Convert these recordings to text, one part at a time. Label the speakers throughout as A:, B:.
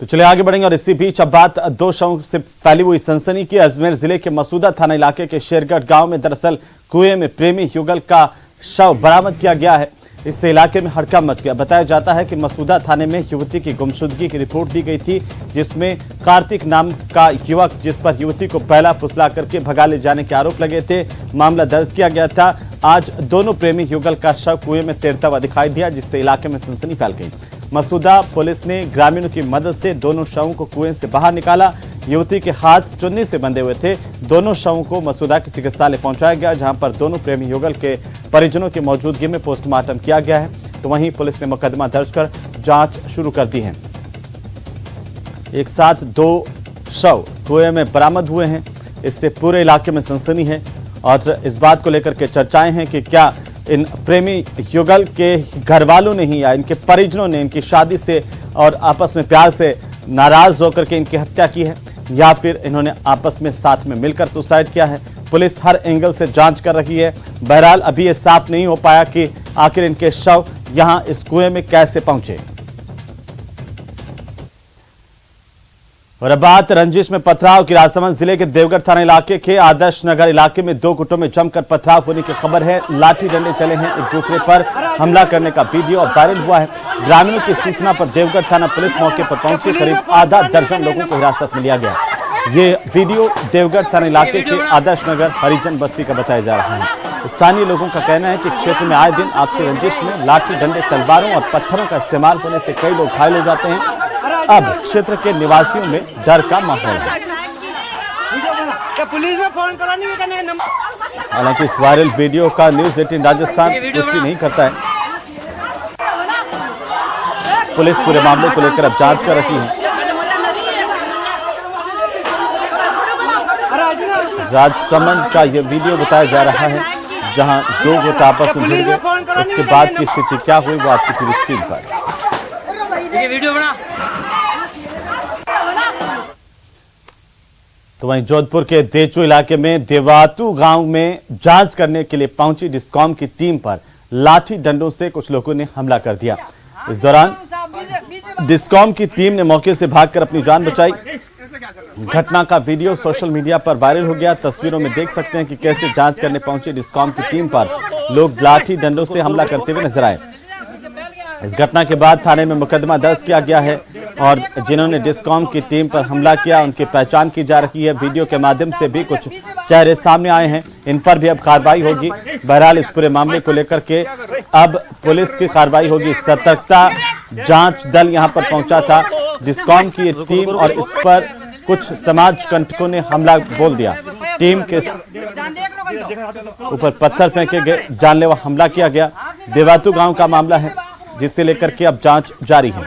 A: तो चलिए आगे बढ़ेंगे और इसी बीच अब बात दो शवों से फैली हुई सनसनी की। अजमेर जिले के मसूदा थाना इलाके के शेरगढ़ गांव में दरअसल कुएं में प्रेमी युगल का शव बरामद किया गया है। इससे इलाके में हड़कंप मच गया। बताया जाता है कि मसूदा थाने में युवती की गुमशुदगी की रिपोर्ट दी गई थी, जिसमें कार्तिक नाम का युवक जिस पर युवती को पहला फुसला करके भगा ले जाने के आरोप लगे थे, मामला दर्ज किया गया था। आज दोनों प्रेमी युगल का शव कुएं में तैरता हुआ दिखाई दिया, जिससे इलाके में सनसनी फैल गई। मसूदा पुलिस ने ग्रामीणों की मदद से दोनों शवों को कुएं से बाहर निकाला। युवती के हाथ चुन्नी से बंधे हुए थे। दोनों शवों को मसूदा के चिकित्सालय पहुंचाया गया, जहां पर दोनों प्रेमी युगल के परिजनों की मौजूदगी में पोस्टमार्टम किया गया है। तो वहीं पुलिस ने मुकदमा दर्ज कर जांच शुरू कर दी है। एक साथ दो शव कुएं में बरामद हुए हैं। इससे पूरे इलाके में सनसनी है और इस बात को लेकर के चर्चाएं हैं कि क्या इन प्रेमी युगल के घर वालों ने ही या इनके परिजनों ने इनकी शादी से और आपस में प्यार से नाराज होकर के इनकी हत्या की है, या फिर इन्होंने आपस में साथ में मिलकर सुसाइड किया है। पुलिस हर एंगल से जांच कर रही है। बहरहाल अभी ये साफ नहीं हो पाया कि आखिर इनके शव यहां इस कुएं में कैसे पहुंचे। और अब बात रंजिश में पथराव की। राजसमंद जिले के देवगढ़ थाना इलाके के आदर्श नगर इलाके में दो गुटों में जमकर पथराव होने की खबर है। लाठी डंडे चले हैं, एक दूसरे पर हमला करने का वीडियो वायरल हुआ है। ग्रामीणों की सूचना पर देवगढ़ थाना पुलिस मौके पर पहुंची। करीब आधा दर्जन लोगों को हिरासत में लिया गया। ये वीडियो देवगढ़ थाना इलाके के आदर्श नगर हरिजन बस्ती का बताया जा रहा है। स्थानीय लोगों का कहना है कि क्षेत्र में आए दिन आपसी रंजिश में लाठी डंडे, तलवारों और पत्थरों का इस्तेमाल होने से कई लोग घायल हो जाते हैं। अब क्षेत्र के निवासियों में डर का माहौल है। हालांकि इस वायरल वीडियो का न्यूज़ 18 राजस्थान पुष्टि नहीं करता है। पुलिस पूरे मामले को लेकर अब जांच कर रही है। राजसमंद का यह वीडियो बताया जा रहा है, जहां दो गुट आपस में भिड़ गए। उसके बाद की स्थिति क्या हुई वो आपकी पूरी स्क्रीन पर वीडियो बना। तो वहीं जोधपुर के देचू इलाके में देवातू गांव में जांच करने के लिए पहुंची डिस्कॉम की टीम पर लाठी डंडों से कुछ लोगों ने हमला कर दिया। इस दौरान डिस्कॉम की टीम ने मौके से भागकर अपनी जान बचाई। घटना का वीडियो सोशल मीडिया पर वायरल हो गया। तस्वीरों में देख सकते हैं कि कैसे जांच करने पहुंची डिस्कॉम की टीम पर लोग लाठी डंडों से हमला करते हुए नजर आए। इस घटना के बाद थाने में मुकदमा दर्ज किया गया है और जिन्होंने डिस्कॉम की टीम पर हमला किया उनकी पहचान की जा रही है। वीडियो के माध्यम से भी कुछ चेहरे सामने आए हैं, इन पर भी अब कार्रवाई होगी। बहरहाल इस पूरे मामले को लेकर के अब पुलिस की कार्रवाई होगी। सतर्कता जांच दल यहां पर पहुंचा था, डिस्कॉम की टीम, और इस पर कुछ समाज कंटकों ने हमला बोल दिया। टीम के ऊपर पत्थर फेंके गए, जानलेवा हमला किया गया। देवातू गांव का मामला है, जिससे लेकर के अब जांच जारी है।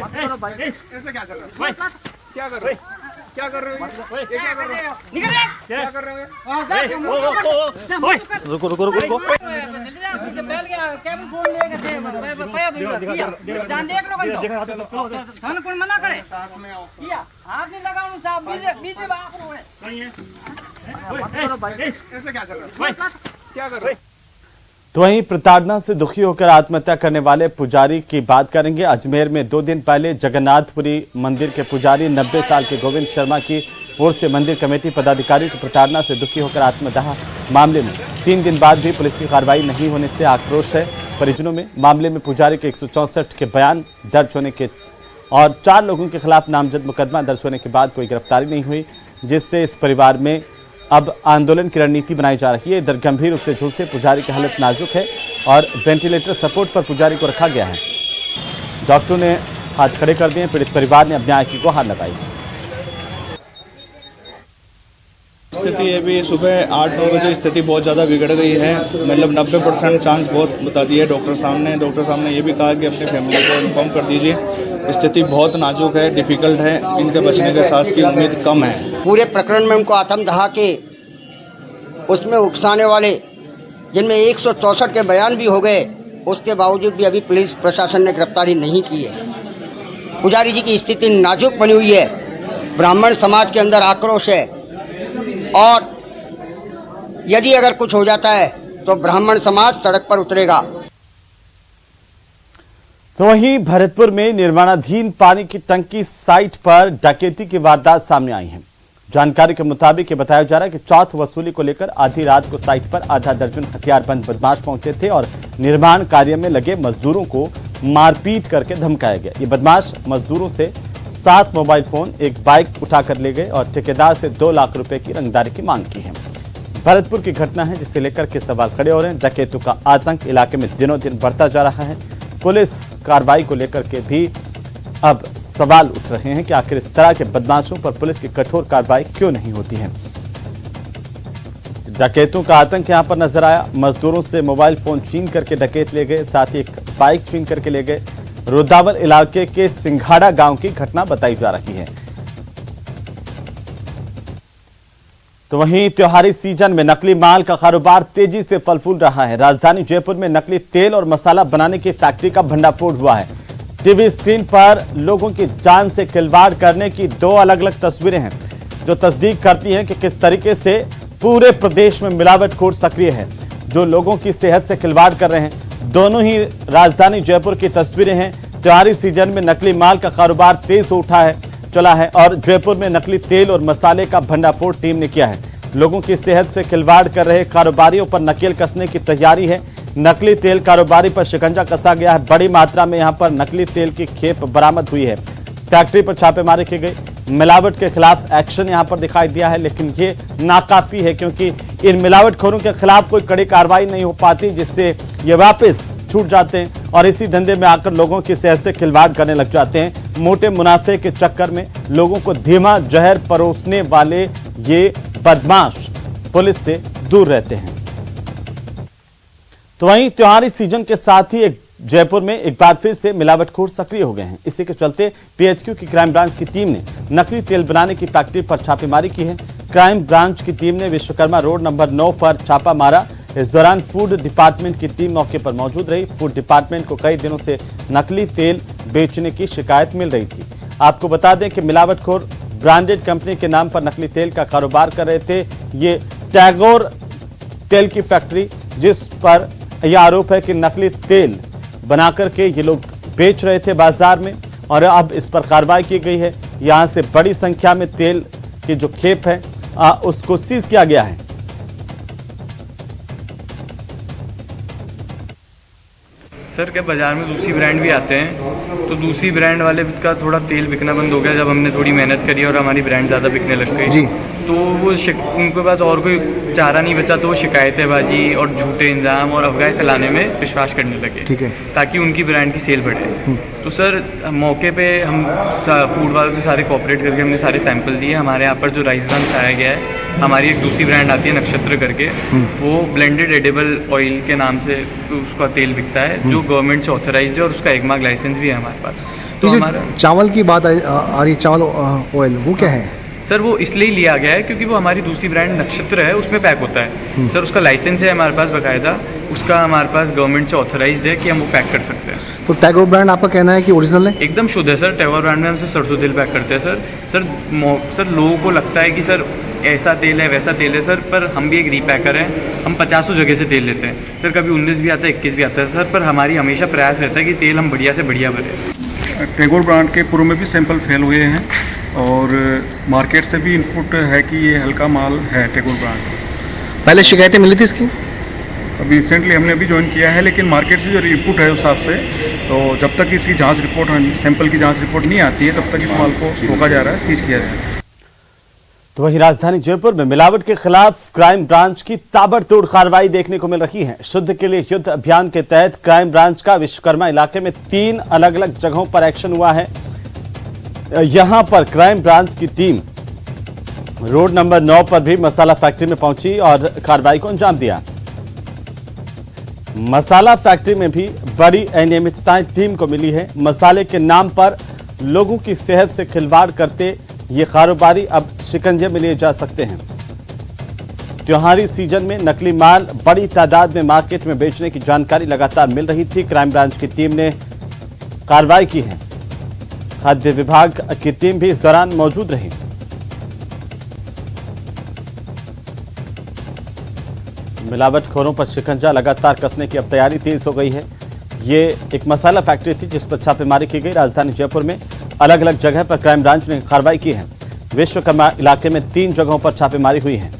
A: रुको रुको रुको रुको। तो वहीं प्रताड़ना से दुखी होकर आत्महत्या करने वाले पुजारी की बात करेंगे। अजमेर में 2 दिन पहले जगन्नाथपुरी मंदिर के पुजारी 90 साल के गोविंद शर्मा की ओर से मंदिर कमेटी पदाधिकारी को प्रताड़ना से दुखी होकर आत्मदाह मामले में 3 दिन बाद भी पुलिस की कार्रवाई नहीं होने से आक्रोश है परिजनों में। मामले में पुजारी के 164 के बयान दर्ज होने के और 4 लोगों के खिलाफ नामजद मुकदमा दर्ज होने के बाद कोई गिरफ्तारी नहीं हुई, जिससे इस परिवार में अब आंदोलन की रणनीति बनाई जा रही है। इधर गंभीर रूप से झुलसे पुजारी की हालत नाजुक है और वेंटिलेटर सपोर्ट पर पुजारी को रखा गया है। डॉक्टरों ने हाथ खड़े कर दिए। पीड़ित परिवार ने अब न्याय की गुहार लगाई।
B: स्थिति ये भी सुबह 8-9 बजे स्थिति बहुत ज़्यादा बिगड़ गई है। मतलब 90% चांस बहुत बता दिए डॉक्टर साहब ने। डॉक्टर साहब ने ये भी कहा कि अपनी फैमिली को इन्फॉर्म कर दीजिए। स्थिति बहुत नाजुक है, डिफ़िकल्ट है, इनके बचने के सांस की उम्मीद कम है।
C: पूरे प्रकरण में उनको आत्म दहा के उसमें उकसाने वाले, जिनमें 164 के बयान भी हो गए, उसके बावजूद भी अभी पुलिस प्रशासन ने गिरफ्तारी नहीं की है। पुजारी जी की स्थिति नाजुक बनी हुई है। ब्राह्मण समाज के अंदर आक्रोश है और यदि अगर कुछ हो जाता है तो ब्राह्मण समाज सड़क पर उतरेगा।
A: तो वहीं भरतपुर में निर्माणाधीन पानी की टंकी साइट पर डकैती की वारदात सामने आई है। जानकारी के मुताबिक ये बताया जा रहा है कि चौथ वसूली को लेकर आधी रात को साइट पर आधा दर्जन हथियारबंद बदमाश पहुंचे थे और निर्माण कार्य में लगे मजदूरों को मारपीट करके धमकाया गया। ये बदमाश मजदूरों से 7 मोबाइल फोन, एक बाइक उठाकर ले गए और ठेकेदार से 2 लाख रुपए की रंगदारी की मांग की है। भरतपुर की घटना है जिसे लेकर के सवाल खड़े हो रहे हैं। डकैतों का आतंक इलाके में दिनों दिन बढ़ता जा रहा है। पुलिस कार्रवाई को लेकर के भी अब सवाल उठ रहे हैं कि आखिर इस तरह के बदमाशों पर पुलिस की कठोर कार्रवाई क्यों नहीं होती है। डकैतों का आतंक यहां पर नजर आया। मजदूरों से मोबाइल फोन छीन करके डकैत ले गए, साथ ही एक बाइक छीन करके ले गए। रुद्रावल इलाके के सिंघाड़ा गांव की घटना बताई जा रही है। तो वहीं त्योहारी सीजन में नकली माल का कारोबार तेजी से फल फूल रहा है। राजधानी जयपुर में नकली तेल और मसाला बनाने की फैक्ट्री का भंडाफोड़ हुआ है। टीवी स्क्रीन पर लोगों की जान से खिलवाड़ करने की 2 अलग अलग तस्वीरें हैं जो तस्दीक करती हैं कि किस तरीके से पूरे प्रदेश में मिलावटखोर सक्रिय है जो लोगों की सेहत से खिलवाड़ कर रहे हैं। दोनों ही राजधानी जयपुर की तस्वीरें हैं। त्योहारी सीजन में नकली माल का कारोबार तेज चला है और जयपुर में नकली तेल और मसाले का भंडाफोड़ टीम ने किया है। लोगों की सेहत से खिलवाड़ कर रहे कारोबारियों पर नकेल कसने की तैयारी है। नकली तेल कारोबारी पर शिकंजा कसा गया है। बड़ी मात्रा में यहां पर नकली तेल की खेप बरामद हुई है। फैक्ट्री पर छापेमारी की गई। मिलावट के खिलाफ एक्शन यहां पर दिखाई दिया है, लेकिन ये नाकाफी है क्योंकि इन मिलावटखोरों के खिलाफ कोई कड़ी कार्रवाई नहीं हो पाती, जिससे ये वापस छूट जाते हैं और इसी धंधे में आकर लोगों की सेहत से खिलवाड़ करने लग जाते हैं। मोटे मुनाफे के चक्कर में लोगों को धीमा जहर परोसने वाले ये बदमाश पुलिस से दूर रहते हैं। तो वहीं त्योहारी सीजन के साथ ही जयपुर में एक बार फिर से मिलावटखोर सक्रिय हो गए हैं। इसी के चलते पीएचक्यू की क्राइम ब्रांच की टीम ने नकली तेल बनाने की फैक्ट्री पर छापेमारी की है। क्राइम ब्रांच की टीम ने विश्वकर्मा रोड नंबर 9 पर छापा मारा। इस दौरान फूड डिपार्टमेंट की टीम मौके पर मौजूद रही। फूड डिपार्टमेंट को कई दिनों से नकली तेल बेचने की शिकायत मिल रही थी। आपको बता दें कि मिलावटखोर ब्रांडेड कंपनी के नाम पर नकली तेल का कारोबार कर रहे थे। ये टैगोर तेल की फैक्ट्री, जिस पर यह आरोप है कि नकली तेल बनाकर के ये लोग बेच रहे थे बाजार में और अब इस पर कार्रवाई की गई है। यहां से बड़ी संख्या में तेल की जो खेप है उसको सीज किया गया है।
D: सर क्या बाज़ार में दूसरी ब्रांड भी आते हैं, तो दूसरी ब्रांड वाले का थोड़ा तेल बिकना बंद हो गया जब हमने थोड़ी मेहनत करी और हमारी ब्रांड ज़्यादा बिकने लग गई जी। तो वो उनके पास और कोई चारा नहीं बचा, तो वो शिकायतेबाजी और झूठे इल्ज़ाम और अफवाह फैलाने में विश्वास करने लगे, ठीक है, ताकि उनकी ब्रांड की सेल बढ़े। तो सर मौके पे हम फूड वालों से सारे कोऑपरेट करके हमने सारे सैंपल दिए। हमारे यहाँ पर जो राइस ब्रांड खाया गया है, हमारी एक दूसरी ब्रांड आती है नक्षत्र करके, वो ब्लेंडेड एडिबल ऑयल के नाम से उसका तेल बिकता है जो गवर्नमेंट से ऑथराइज्ड है और उसका एक मार्क लाइसेंस भी है हमारे पास। तो हमारा चावल की बात आ रही, चावल ऑयल वो क्या है सर? वो इसलिए लिया गया है क्योंकि वो हमारी दूसरी ब्रांड नक्षत्र है, उसमें पैक होता है सर, उसका लाइसेंस है हमारे पास बाकायदा, उसका हमारे पास गवर्नमेंट से ऑथराइज्ड है कि हम वो पैक कर सकते हैं।
E: तो टैगोर ब्रांड आपका कहना है कि ओरिजिनल है?
D: एकदम शुद्ध है सर। टैगोर ब्रांड में हम सिर्फ सरसों तेल पैक करते हैं सर। लोगों को लगता है कि सर ऐसा तेल है वैसा तेल है सर, पर हम भी एक रीपैकर हैं। हम 50 जगह से तेल लेते हैं सर, कभी 19 भी आता है 21 भी आता है सर, पर हमारी हमेशा प्रयास रहता है कि तेल हम बढ़िया से बढ़िया भरें।
F: टैगोर ब्रांड के पूर्व में भी सैंपल फेल हुए हैं और मार्केट से भी इनपुट है कि ये हल्का माल है टैगोर ब्रांड।
E: पहले शिकायतें मिली थी इसकी?
F: अभी रिसेंटली हमने अभी ज्वाइन किया है, लेकिन मार्केट से जो इनपुट है उस हिसाब से, तो जब तक इसकी जांच रिपोर्ट, सैंपल की जांच रिपोर्ट नहीं आती है, तब तक इस माल को रोका जा रहा है, सीज किया जा रहा है।
A: तो वहीं राजधानी जयपुर में मिलावट के खिलाफ क्राइम ब्रांच की ताबड़तोड़ कार्रवाई देखने को मिल रही है। शुद्ध के लिए युद्ध अभियान के तहत क्राइम ब्रांच का विश्वकर्मा इलाके में 3 अलग अलग जगहों पर एक्शन हुआ है। यहां पर क्राइम ब्रांच की टीम रोड नंबर 9 पर भी मसाला फैक्ट्री में पहुंची और कार्रवाई को अंजाम दिया। मसाला फैक्ट्री में भी बड़ी अनियमितताएं टीम को मिली है। मसाले के नाम पर लोगों की सेहत से खिलवाड़ करते ये कारोबारी अब शिकंजे में लिए जा सकते हैं। त्योहारी सीजन में नकली माल बड़ी तादाद में मार्केट में बेचने की जानकारी लगातार मिल रही थी। क्राइम ब्रांच की टीम ने कार्रवाई की है। खाद्य विभाग की टीम भी इस दौरान मौजूद रही। मिलावटखोरों पर शिकंजा लगातार कसने की अब तैयारी तेज हो गई है। ये एक मसाला फैक्ट्री थी जिस पर छापेमारी की गई। राजधानी जयपुर में अलग अलग जगह पर क्राइम ब्रांच ने कार्रवाई की है। विश्वकर्मा इलाके में 3 जगहों पर छापेमारी हुई है।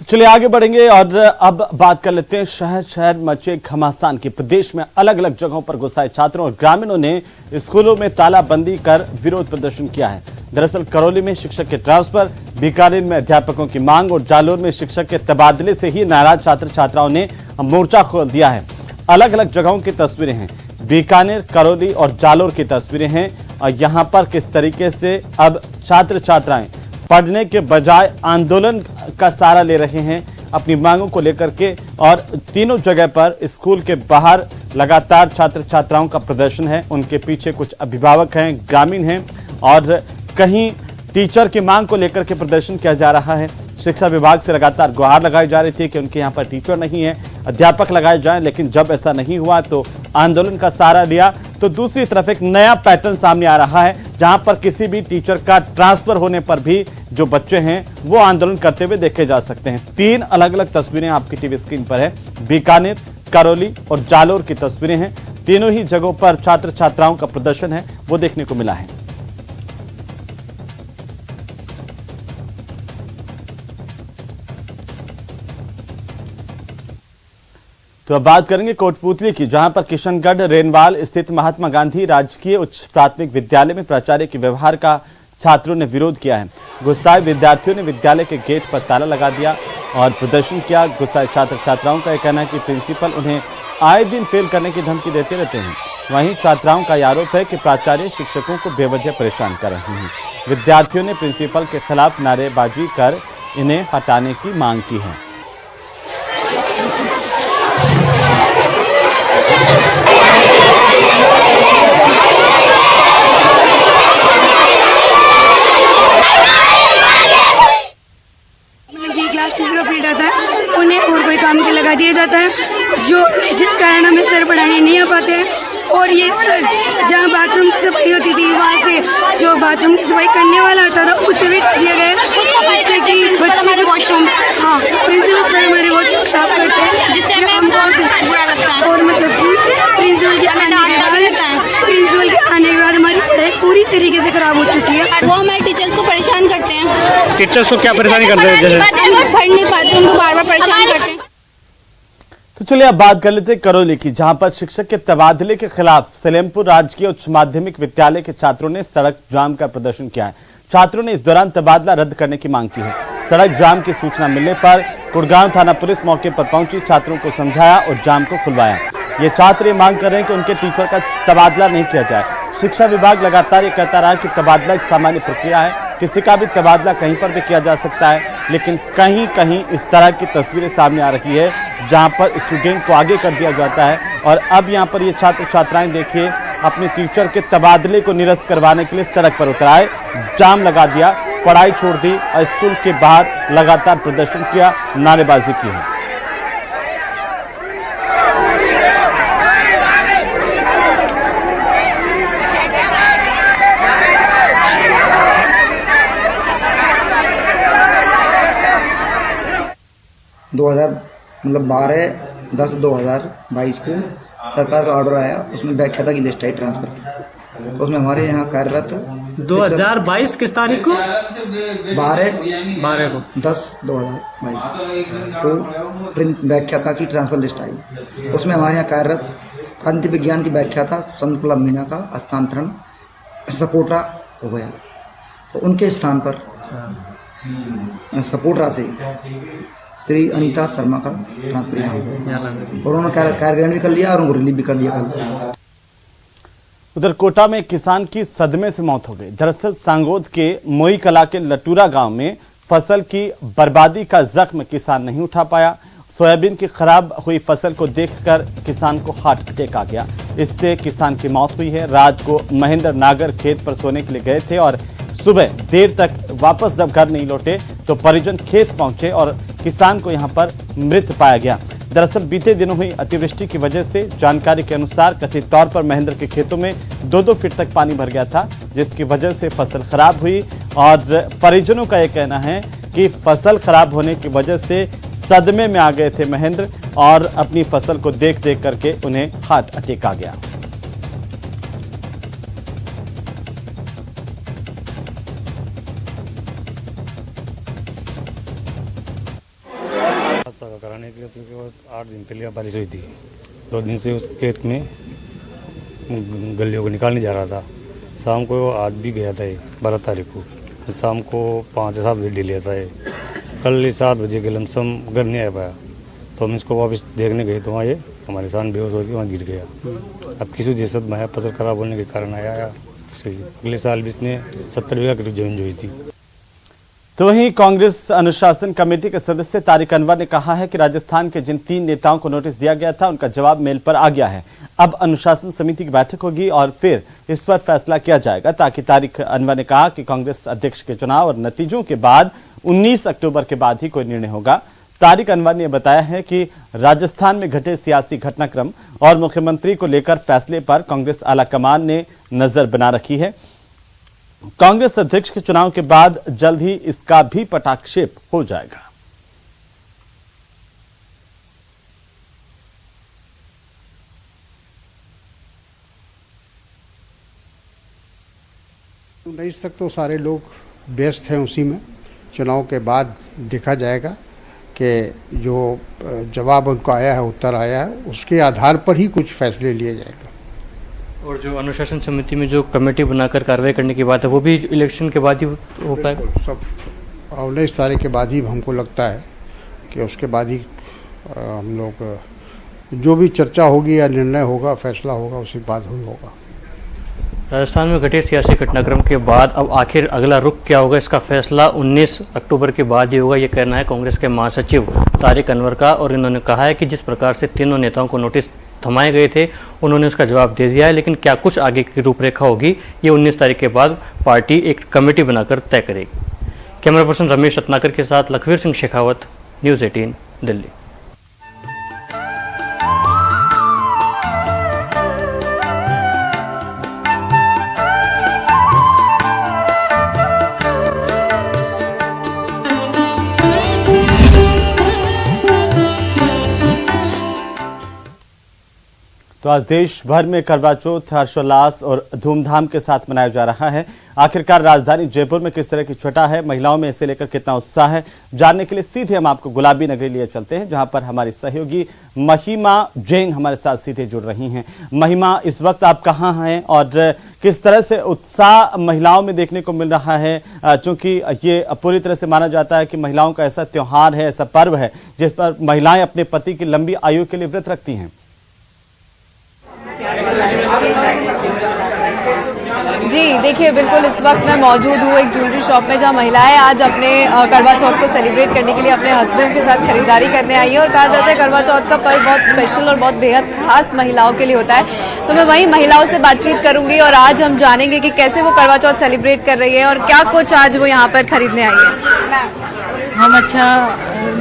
A: चलिए आगे बढ़ेंगे और अब बात कर लेते हैं शहर शहर मचे घमासान की। प्रदेश में अलग अलग जगहों पर घुसाए छात्रों और ग्रामीणों ने स्कूलों में तालाबंदी कर विरोध प्रदर्शन किया है। दरअसल करौली में शिक्षक के ट्रांसफर, बीकानेर में अध्यापकों की मांग और जालोर में शिक्षक के तबादले से ही नाराज छात्र छात्राओं ने मोर्चा खोल दिया है। अलग अलग जगहों की तस्वीरें हैं, बीकानेर, करौली और जालोर की तस्वीरें हैं और यहाँ पर किस तरीके से अब छात्र छात्राएं पढ़ने के बजाय आंदोलन का सहारा ले रहे हैं अपनी मांगों को लेकर के। और तीनों जगह पर स्कूल के बाहर लगातार छात्र छात्राओं का प्रदर्शन है। उनके पीछे कुछ अभिभावक हैं, ग्रामीण हैं और कहीं टीचर की मांग को लेकर के प्रदर्शन किया जा रहा है। शिक्षा विभाग से लगातार गुहार लगाई जा रही थी कि उनके यहाँ पर टीचर नहीं है, अध्यापक लगाए जाएं, लेकिन जब ऐसा नहीं हुआ तो आंदोलन का सहारा लिया। तो दूसरी तरफ एक नया पैटर्न सामने आ रहा है जहां पर किसी भी टीचर का ट्रांसफर होने पर भी जो बच्चे हैं वो आंदोलन करते हुए देखे जा सकते हैं। 3 अलग अलग तस्वीरें आपकी टीवी स्क्रीन पर है। बीकानेर, करौली और जालोर की तस्वीरें हैं। तीनों ही जगहों पर छात्र छात्राओं का प्रदर्शन है वो देखने को मिला है। तो अब बात करेंगे कोटपूतली की, जहां पर किशनगढ़ रेनवाल स्थित महात्मा गांधी राजकीय उच्च प्राथमिक विद्यालय में प्राचार्य के व्यवहार का छात्रों ने विरोध किया है। गुस्साए विद्यार्थियों ने विद्यालय के गेट पर ताला लगा दिया और प्रदर्शन किया। गुस्साए छात्र छात्राओं का कहना है कि प्रिंसिपल उन्हें आए दिन फेल करने की धमकी देते रहते हैं। वहीं छात्राओं का आरोप है कि प्राचार्य शिक्षकों को बेवजह परेशान कर रहे हैं। विद्यार्थियों ने प्रिंसिपल के खिलाफ नारेबाजी कर इन्हें हटाने की मांग की है।
G: क्लास टीचर का पीरियड आता है उन्हें और कोई काम के लगा दिया जाता है, जिस कारण हमें सर पढ़ाने नहीं आ पाते हैं। और ये सर जहाँ बाथरूम की सफाई होती थी वहाँ से जो बाथरूम की सफाई करने वाला होता था उसे भी हटा दिया गया, जिससे कि बच्चे वॉशरूम, हाँ प्रिंसिपल सर हमारे वॉशरूम साफ करते हैं, जिससे हमें बहुत बुरा लगता है। और मतलब कि प्रिंसिपल के आने के बाद हमारी पढ़ाई पूरी तरीके से खराब हो चुकी है।
H: वो हमारे टीचर्स को परेशान करते हैं।
F: टीचर्स को क्या परेशानी करते हैं?
H: पढ़ नहीं पाते, उनको बार बार परेशान करते हैं।
A: तो चलिए अब बात कर लेते हैं करौली की, जहां पर शिक्षक के तबादले के खिलाफ सलेमपुर राजकीय उच्च माध्यमिक विद्यालय के छात्रों ने सड़क जाम का प्रदर्शन किया है। छात्रों ने इस दौरान तबादला रद्द करने की मांग की है। सड़क जाम की सूचना मिलने पर कुड़गांव थाना पुलिस मौके पर पहुंची, छात्रों को समझाया और जाम को खुलवाया। ये छात्र ये मांग कर रहे हैं कि उनके टीचर का तबादला नहीं किया जाए। शिक्षा विभाग लगातार ये कहता रहा कि तबादला एक सामान्य प्रक्रिया है, किसी का भी तबादला कहीं पर भी किया जा सकता है, लेकिन कहीं कहीं इस तरह की तस्वीरें सामने आ रही है जहां पर स्टूडेंट को आगे कर दिया जाता है। और अब यहां पर ये छात्र छात्राएं देखिए अपने टीचर के तबादले को निरस्त करवाने के लिए सड़क पर उतर आए, जाम लगा दिया, पढ़ाई छोड़ दी और स्कूल के बाहर लगातार प्रदर्शन किया, नारेबाजी की है।
I: मतलब 12/10/2022 को सरकार का ऑर्डर आया, उसमें व्याख्याता की लिस्ट आई ट्रांसफर की। उसमें हमारे यहाँ कार्यरत
E: 2022 किस तारीख को?
I: 12/10/2022 को व्याख्याता की ट्रांसफर लिस्ट आई। उसमें हमारे यहाँ कार्यरत क्रांति विज्ञान की व्याख्याता संतपुला मीना का स्थानांतरण सपोटा हो गया, तो उनके स्थान पर सपोटा से श्री अनीता शर्मा का ट्रांसफर यहाँ हो गया और उन्होंने कार्यग्रहण भी कर लिया और उनको रिलीव भी कर दिया कल।
A: उधर कोटा में किसान की सदमे से मौत हो गई। दरअसल सांगोद के मोई कला के लटूरा गांव में फसल की बर्बादी का जख्म किसान नहीं उठा पाया। सोयाबीन की खराब हुई फसल को देखकर किसान को हार्ट अटैक आ गया, इससे किसान की मौत हुई है। रात को महेंद्र नागर खेत पर सोने के लिए गए थे और सुबह देर तक वापस जब घर नहीं लौटे तो परिजन खेत पहुंचे और किसान को यहां पर मृत पाया गया। दरअसल बीते दिनों हुई अतिवृष्टि की वजह से जानकारी के अनुसार कथित तौर पर महेंद्र के खेतों में 2-2 फीट तक पानी भर गया था, जिसकी वजह से फसल खराब हुई। और परिजनों का यह कहना है कि फसल खराब होने की वजह से सदमे में आ गए थे महेंद्र और अपनी फसल को देख देख करके उन्हें हार्ट अटैक आ गया।
J: कराने के लिए तो 8 दिन पहले बारिश हुई थी। 2 दिन से उस खेत में गलियों को निकालने जा रहा था। शाम को आज भी गया था 12 तारीख को, शाम को 5 या 7 बजे ले लिया था। कल 7 बजे के लमसम घर नहीं आ पाया, तो हम इसको वापस देखने गए तो वहाँ ये हमारे साथ बेहोश होकर वहाँ गिर गया। अब किसी वजह से फसल खराब होने के कारण आया। अगले साल भी इसने 70 बीघा करीब जमीन जोई थी।
A: तो वहीं कांग्रेस अनुशासन कमेटी के सदस्य तारिक अनवर ने कहा है कि राजस्थान के जिन 3 नेताओं को नोटिस दिया गया था उनका जवाब मेल पर आ गया है। अब अनुशासन समिति की बैठक होगी और फिर इस पर फैसला किया जाएगा। ताकि तारिक अनवर ने कहा कि कांग्रेस अध्यक्ष के चुनाव और नतीजों के बाद 19 अक्टूबर के बाद ही कोई निर्णय होगा। तारिक अनवर ने बताया है कि राजस्थान में घटे सियासी घटनाक्रम और मुख्यमंत्री को लेकर फैसले पर कांग्रेस आलाकमान ने नजर बना रखी है। कांग्रेस अध्यक्ष के चुनाव के बाद जल्द ही इसका भी पटाक्षेप हो जाएगा।
K: उन्नीस तक तो सारे लोग व्यस्त हैं उसी में। चुनाव के बाद देखा जाएगा कि जो जवाब उनको आया है, उत्तर आया है, उसके आधार पर ही कुछ फैसले लिए जाएगा।
L: और जो अनुशासन समिति में जो कमेटी बनाकर कार्रवाई करने की बात है, वो भी इलेक्शन के बाद ही हो पाएगा।
K: सब 19 तारीख के बाद ही हमको लगता है कि उसके बाद ही हम लोग जो भी चर्चा होगी या निर्णय होगा, फैसला होगा, उसी बाद ही होगा।
L: राजस्थान में घटे सियासी घटनाक्रम के बाद अब आखिर अगला रुख क्या होगा, इसका फैसला 19 अक्टूबर के बाद ही होगा, ये कहना है कांग्रेस के महासचिव तारिक अनवर का। और इन्होंने कहा है कि जिस प्रकार से तीनों नेताओं को नोटिस थमाए गए थे, उन्होंने उसका जवाब दे दिया है, लेकिन क्या कुछ आगे की रूपरेखा होगी ये 19 तारीख के बाद पार्टी एक कमेटी बनाकर तय करेगी। कैमरा पर्सन रमेश रत्नाकर के साथ लखवीर सिंह शेखावत, न्यूज़ 18 दिल्ली।
A: तो आज देश भर में करवा चौथ हर्षोल्लास और धूमधाम के साथ मनाया जा रहा है। आखिरकार राजधानी जयपुर में किस तरह की छठा है, महिलाओं में इसे लेकर कितना उत्साह है, जानने के लिए सीधे हम आपको गुलाबी नगरी लिए चलते हैं, जहां पर हमारी सहयोगी महिमा जैन हमारे साथ सीधे जुड़ रही हैं। महिमा, इस वक्त आप कहां हैं और किस तरह से उत्साह महिलाओं में देखने को मिल रहा है? चूंकि ये पूरी तरह से माना जाता है कि महिलाओं का ऐसा त्योहार है, ऐसा पर्व है जिस पर महिलाएं अपने पति की लंबी आयु के लिए व्रत रखती हैं।
M: जी देखिए, बिल्कुल इस वक्त मैं मौजूद हूँ एक ज्वेलरी शॉप में, जहाँ महिलाएं आज अपने करवा चौथ को सेलिब्रेट करने के लिए अपने हस्बैंड के साथ खरीदारी करने आई है। और कहा जाता है करवा चौथ का पर्व बहुत स्पेशल और बहुत बेहद खास महिलाओं के लिए होता है। तो मैं वही महिलाओं से बातचीत करूंगी और आज हम जानेंगे कि कैसे वो करवा चौथ सेलिब्रेट कर रही है और क्या कुछ आज वो यहाँ पर खरीदने आई है।
N: हम अच्छा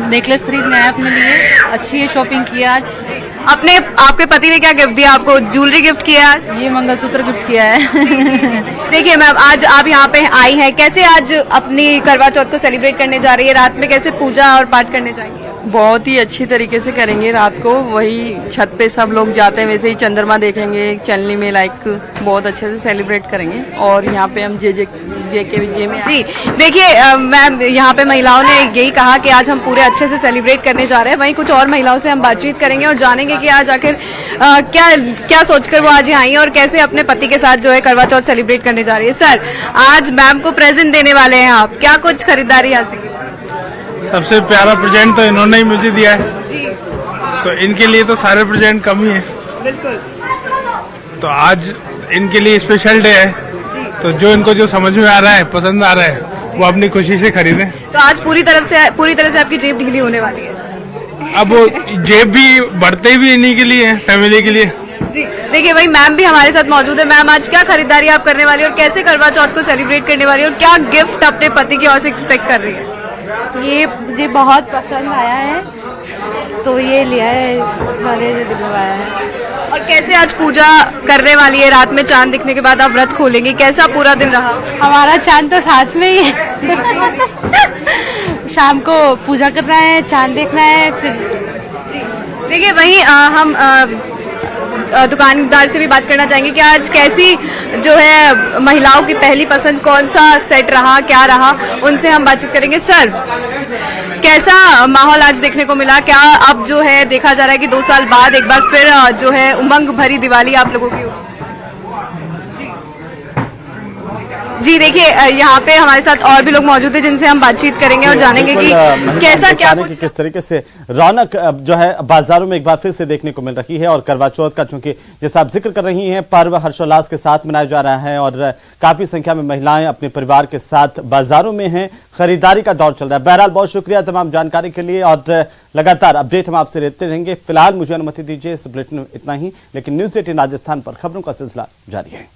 N: नेकलेस खरीदने आए अपने लिए, अच्छी है शॉपिंग की आज।
M: अपने आपके पति ने क्या गिफ्ट दिया आपको? ज्वेलरी गिफ्ट किया?
N: ये मंगलसूत्र गिफ्ट किया है।
M: देखिए मैम, आज आप यहाँ पे आई हैं, कैसे आज अपनी करवा चौथ को सेलिब्रेट करने जा रही है? रात में कैसे पूजा और पाठ करने जाएंगे?
N: बहुत ही अच्छी तरीके से करेंगे रात को, वही छत पे सब लोग जाते हैं वैसे ही चंद्रमा देखेंगे चलनी में, लाइक बहुत अच्छे से सेलिब्रेट करेंगे। और यहाँ पे हम जे में
M: जी देखिए मैम, यहाँ पे महिलाओं ने यही कहा कि आज हम पूरे अच्छे से सेलिब्रेट करने जा रहे हैं। वहीं कुछ और महिलाओं से हम बातचीत करेंगे और जानेंगे कि आज आखिर क्या सोचकर वो आज यहाँ आई हैं और कैसे अपने पति के साथ जो है करवा चौथ सेलिब्रेट करने जा रही है। सर, आज मैम को प्रेजेंट देने वाले हैं आप, क्या कुछ खरीदारी हासिल की?
O: सबसे प्यारा प्रेजेंट तो इन्होंने ही मुझे दिया है जी। तो इनके लिए तो सारे प्रेजेंट कम ही है।
M: बिल्कुल।
O: तो आज इनके लिए स्पेशल डे है, तो जो इनको जो समझ में आ रहा है, पसंद आ रहा है, वो अपनी खुशी से खरीदें।
M: तो आज पूरी तरह से आपकी जेब ढीली होने वाली है।
O: अब वो जेब भी बढ़ते भी इन्हीं के लिए है, फैमिली के लिए।
M: जी देखिए, वही मैम भी हमारे साथ मौजूद है। मैम, आज क्या खरीदारी आप करने वाली है और कैसे करवा चौथ को सेलिब्रेट करने वाली है और क्या गिफ्ट अपने पति की ओर से एक्सपेक्ट कर रही है?
H: ये मुझे बहुत पसंद आया है, तो ये लिया है, मैंने दिलवाया है।
M: और कैसे आज पूजा करने वाली है, रात में चांद दिखने के बाद आप व्रत खोलेंगे, कैसा पूरा दिन रहा?
H: हमारा चांद तो साथ में ही है। शाम को पूजा करना है, चांद देखना है, फिर
M: देखिए वहीं हम दुकानदार से भी बात करना चाहेंगे कि आज कैसी जो है महिलाओं की पहली पसंद कौन सा सेट रहा, क्या रहा, उनसे हम बातचीत करेंगे। सर, कैसा माहौल आज देखने को मिला? क्या अब जो है देखा जा रहा है कि 2 साल बाद एक बार फिर जो है उमंग भरी दिवाली आप लोगों की? जी देखिए, यहाँ पे हमारे साथ और भी लोग मौजूद हैं जिनसे हम बातचीत करेंगे और जानेंगे कि कैसा क्या कुछ
A: किस तरीके से रौनक जो है बाजारों में एक बार फिर से देखने को मिल रही है। और करवा चौथ का चूंकि जैसा आप जिक्र कर रही हैं, पर्व हर्षोल्लास के साथ मनाया जा रहा है और काफी संख्या में महिलाएं अपने परिवार के साथ बाजारों में हैं, खरीदारी का दौर चल रहा है। बहरहाल बहुत शुक्रिया तमाम जानकारी के लिए और लगातार अपडेट हम आपसे देते रहेंगे। फिलहाल मुझे अनुमति दीजिए, इस बुलेटिन में इतना ही, लेकिन न्यूज़ 18 राजस्थान पर खबरों का सिलसिला जारी है।